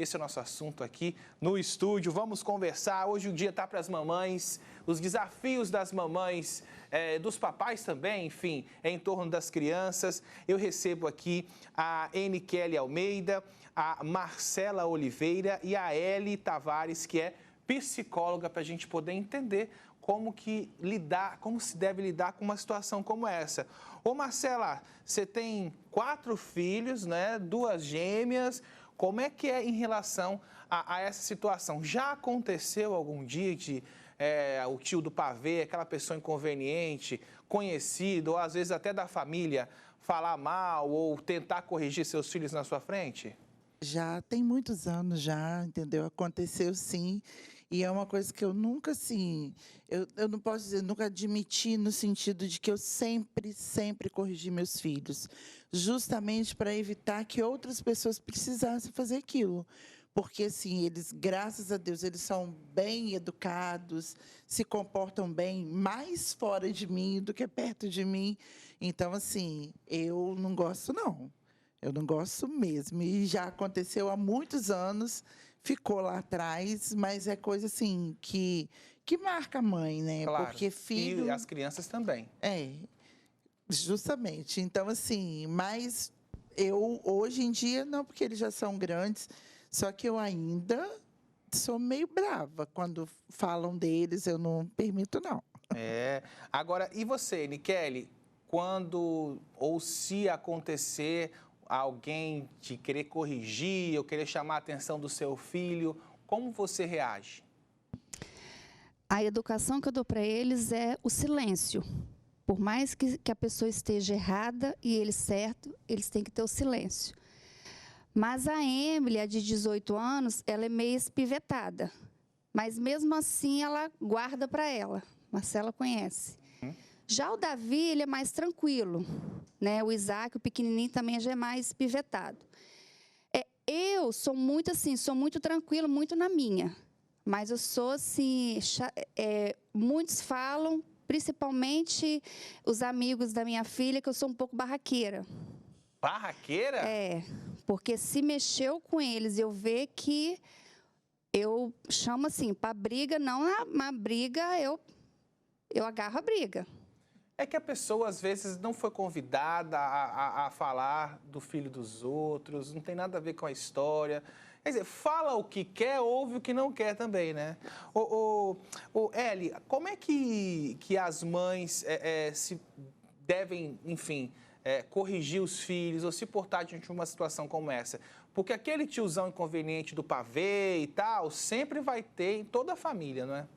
Esse é o nosso assunto aqui no estúdio. Vamos conversar. Hoje o dia está para as mamães, os desafios das mamães, dos papais também, enfim, em torno das crianças. Eu recebo aqui a N. Kelly Almeida, a Marcela Oliveira e a Eli Tavares, que é psicóloga, para a gente poder entender como se deve lidar com uma situação como essa. Ô Marcela, você tem 4 filhos, né? 2 gêmeas. Como é que é em relação a essa situação? Já aconteceu algum dia de o tio do pavê, aquela pessoa inconveniente, conhecido, ou às vezes até da família, falar mal ou tentar corrigir seus filhos na sua frente? Já tem muitos anos já, entendeu? Aconteceu sim, e é uma coisa que eu nunca, assim, eu não posso dizer, nunca admiti no sentido de que eu sempre corrigi meus filhos, justamente para evitar que outras pessoas precisassem fazer aquilo. Porque, assim, eles, graças a Deus, eles são bem educados, se comportam bem, mais fora de mim do que perto de mim. Então, assim, eu não gosto, não. Eu não gosto mesmo. E já aconteceu há muitos anos, ficou lá atrás, mas é coisa assim que marca a mãe, né? Claro. Porque filho. E as crianças também. É, justamente. Então, assim, mas eu hoje em dia, não, porque eles já são grandes, só que eu ainda sou meio brava. Quando falam deles, eu não permito, não. Agora, e você, Nikele, quando ou se acontecer alguém te querer corrigir ou querer chamar a atenção do seu filho, como você reage? A educação que eu dou para eles é o silêncio. Por mais que a pessoa esteja errada e ele certo, eles têm que ter o silêncio. Mas a Emily, a de 18 anos, ela é meio espivetada. Mas mesmo assim ela guarda para ela. Marcela conhece. Já o Davi, ele é mais tranquilo, né? O Isaac, o pequenininho, também já é mais pivetado. Eu sou muito assim, sou muito tranquilo, muito na minha. Mas eu sou assim, muitos falam, principalmente os amigos da minha filha, que eu sou um pouco barraqueira. Barraqueira? Porque se mexeu com eles, eu ver que eu chamo assim, para briga, não na briga, eu agarro a briga. É que a pessoa, às vezes, não foi convidada a falar do filho dos outros, não tem nada a ver com a história. Quer dizer, fala o que quer, ouve o que não quer também, né? Eli, como é que as mães se devem, enfim, corrigir os filhos ou se portar diante de uma situação como essa? Porque aquele tiozão inconveniente do pavê e tal, sempre vai ter em toda a família, não é?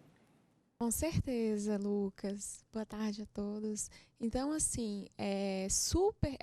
Com certeza, Lucas. Boa tarde a todos. Então, assim, é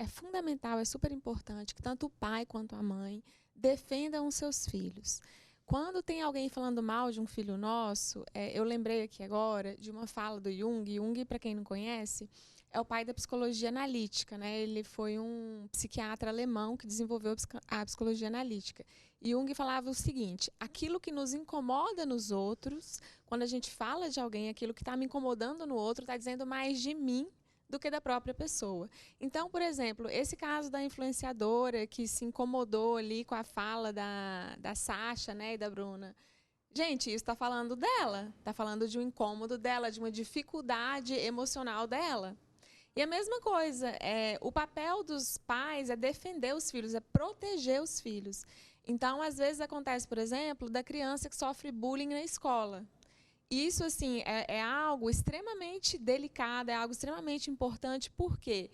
fundamental, é super importante que tanto o pai quanto a mãe defendam os seus filhos. Quando tem alguém falando mal de um filho nosso, eu lembrei aqui agora de uma fala do Jung. Jung, para quem não conhece, é o pai da psicologia analítica, né? Ele foi um psiquiatra alemão que desenvolveu a psicologia analítica. E Jung falava o seguinte: aquilo que nos incomoda nos outros, quando a gente fala de alguém, aquilo que está me incomodando no outro, está dizendo mais de mim do que da própria pessoa. Então, por exemplo, esse caso da influenciadora que se incomodou ali com a fala da Sasha, né, e da Bruna. Gente, isso está falando dela, está falando de um incômodo dela, de uma dificuldade emocional dela. E a mesma coisa, o papel dos pais é defender os filhos, é proteger os filhos. Então, às vezes acontece, por exemplo, da criança que sofre bullying na escola. Isso, assim, é algo extremamente delicado, é algo extremamente importante, porque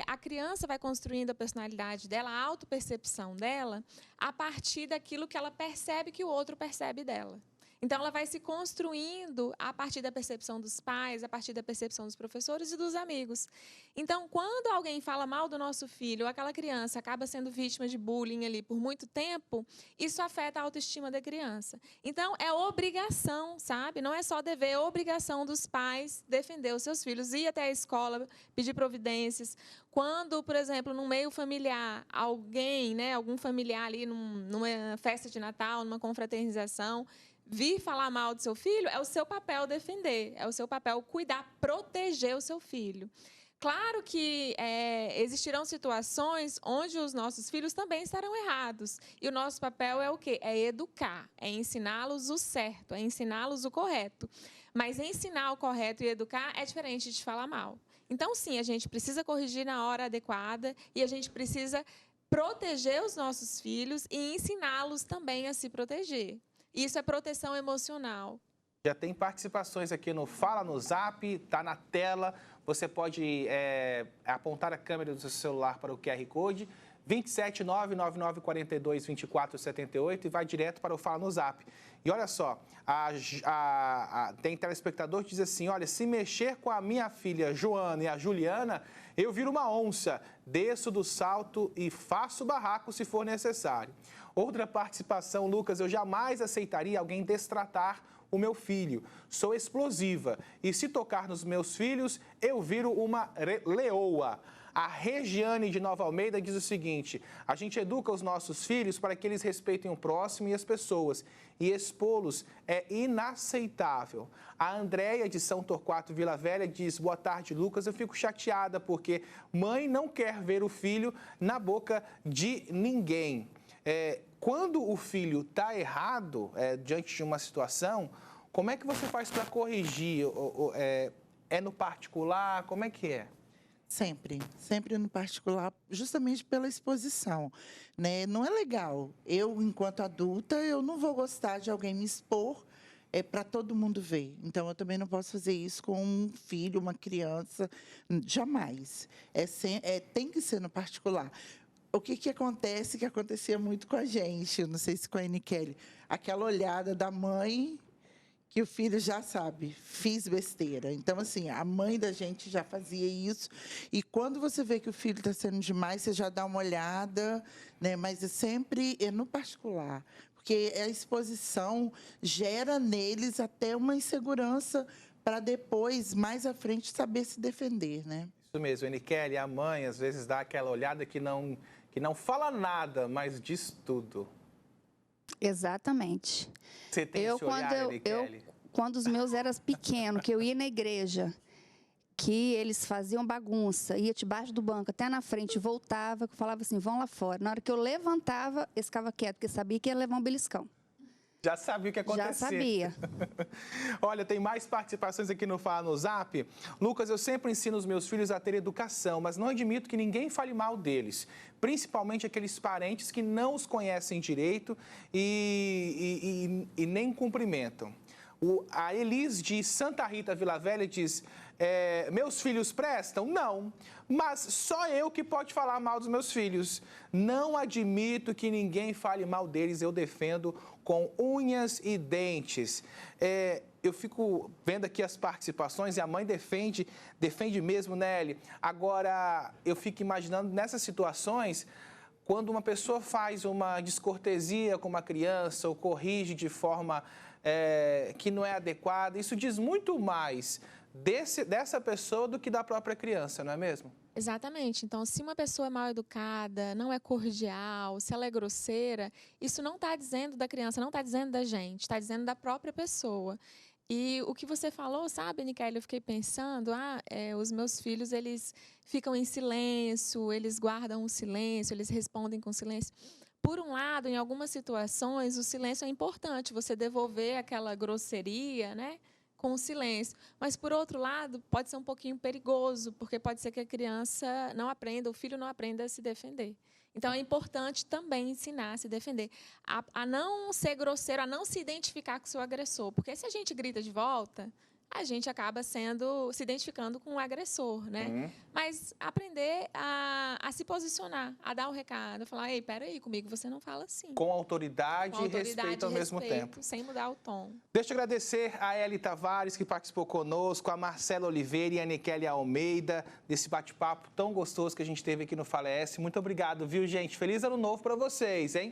a criança vai construindo a personalidade dela, a autopercepção dela, a partir daquilo que ela percebe que o outro percebe dela. Então, ela vai se construindo a partir da percepção dos pais, a partir da percepção dos professores e dos amigos. Então, quando alguém fala mal do nosso filho, ou aquela criança acaba sendo vítima de bullying ali por muito tempo, isso afeta a autoestima da criança. Então, é obrigação, sabe? Não é só dever, é obrigação dos pais defender os seus filhos, ir até a escola, pedir providências. Quando, por exemplo, no meio familiar, alguém, né, algum familiar ali numa festa de Natal, numa confraternização, vir falar mal do seu filho, é o seu papel defender, é o seu papel cuidar, proteger o seu filho. Claro que existirão situações onde os nossos filhos também estarão errados. E o nosso papel é o quê? É educar, é ensiná-los o certo, é ensiná-los o correto. Mas ensinar o correto e educar é diferente de falar mal. Então, sim, a gente precisa corrigir na hora adequada e a gente precisa proteger os nossos filhos e ensiná-los também a se proteger. Isso é proteção emocional. Já tem participações aqui no Fala no Zap, está na tela. Você pode apontar a câmera do seu celular para o QR Code 27999422478 e vai direto para o Fala no Zap. E olha só, tem telespectador que diz assim, olha, se mexer com a minha filha Joana e a Juliana, eu viro uma onça, desço do salto e faço barraco se for necessário. Outra participação, Lucas, eu jamais aceitaria alguém destratar o meu filho. Sou explosiva e se tocar nos meus filhos, eu viro uma leoa. A Regiane de Nova Almeida diz o seguinte, a gente educa os nossos filhos para que eles respeitem o próximo e as pessoas, e expô-los é inaceitável. A Andréia de São Torquato Vila Velha diz, boa tarde, Lucas, eu fico chateada porque mãe não quer ver o filho na boca de ninguém. Quando o filho está errado diante de uma situação, como é que você faz para corrigir? É no particular? Como é que é? Sempre no particular, justamente pela exposição, né? Não é legal. Eu, enquanto adulta, eu não vou gostar de alguém me expor para todo mundo ver. Então, eu também não posso fazer isso com um filho, uma criança, jamais. Tem que ser no particular. O que acontece, que acontecia muito com a gente, não sei se com a Nicele, aquela olhada da mãe que o filho já sabe, fiz besteira. Então, assim, a mãe da gente já fazia isso. E quando você vê que o filho está sendo demais, você já dá uma olhada, né? Mas é sempre no particular. Porque a exposição gera neles até uma insegurança para depois, mais à frente, saber se defender, né? Isso mesmo, Nicele, a mãe às vezes dá aquela olhada que não fala nada, mas diz tudo. Exatamente. Você tem esse olhar, Nicele? Quando os meus eram pequenos, que eu ia na igreja, que eles faziam bagunça, ia debaixo do banco até na frente, voltava, eu falava assim, vão lá fora. Na hora que eu levantava, eles ficavam quietos, porque sabia que ia levar um beliscão. Já sabia o que ia acontecer. Já sabia. Olha, tem mais participações aqui no Fala no Zap. Lucas, eu sempre ensino os meus filhos a ter educação, mas não admito que ninguém fale mal deles. Principalmente aqueles parentes que não os conhecem direito e nem cumprimentam. A Elis de Santa Rita Vila Velha diz, meus filhos prestam? Não, mas só eu que pode falar mal dos meus filhos. Não admito que ninguém fale mal deles, eu defendo com unhas e dentes. Eu fico vendo aqui as participações e a mãe defende mesmo, Nelly. Agora, eu fico imaginando nessas situações, quando uma pessoa faz uma descortesia com uma criança ou corrige de forma que não é adequada, isso diz muito mais dessa pessoa do que da própria criança, não é mesmo? Exatamente. Então, se uma pessoa é mal educada, não é cordial, se ela é grosseira, isso não está dizendo da criança, não está dizendo da gente, está dizendo da própria pessoa. E o que você falou, sabe, Nicele, eu fiquei pensando, os meus filhos, eles ficam em silêncio, eles guardam o silêncio, eles respondem com silêncio. Por um lado, em algumas situações, o silêncio é importante, você devolver aquela grosseria, né, com o silêncio. Mas, por outro lado, pode ser um pouquinho perigoso, porque pode ser que a criança não aprenda, o filho não aprenda a se defender. Então, é importante também ensinar a se defender, a não ser grosseiro, a não se identificar com o seu agressor. Porque se a gente grita de volta, a gente acaba se identificando com o agressor, né? Mas aprender a se posicionar, a dar o recado, a falar, ei, peraí, comigo você não fala assim. Com autoridade e respeito ao mesmo tempo. Sem mudar o tom. Deixa eu agradecer a Eli Tavares, que participou conosco, a Marcela Oliveira e a Nicele Almeida, desse bate-papo tão gostoso que a gente teve aqui no Fala ES. Muito obrigado, viu, gente? Feliz ano novo para vocês, hein?